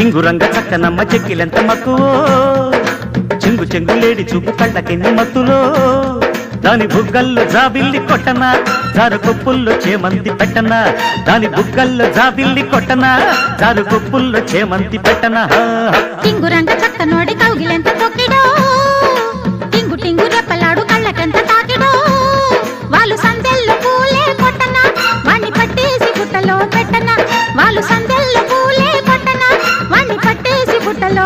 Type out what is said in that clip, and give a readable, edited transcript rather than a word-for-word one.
టింగురంగ చక్కనమ్మ చెక్కిలెంత మక్కువో చెంగు చెంగులేడి చూపు కళ్ళకెన్ని మత్తులో దాని బుగ్గల్లో జాబిల్లి కొట్టనా జారు కొప్పుల్లో చేమంతి పెట్టనా దాని బుగ్గల్లో జాబిల్లి కొట్టనా జారు కొప్పుల్లో చేమంతి పెట్టనా టింగురంగ చక్కనోడి కౌగిలెంత తొక్కిడో టింగు టింగు రెప్పలాడు కళ్ళకెంత తాకిడో వాళ్ళు సందెల్లో పూలే కొట్టనా వాణ్ణి పట్టేసి బుట్టలో పెట్టనా వాళ్ళు సందెల్లో పూలే కొట్టనా వాణ్ణి పట్టేసి బుట్టలో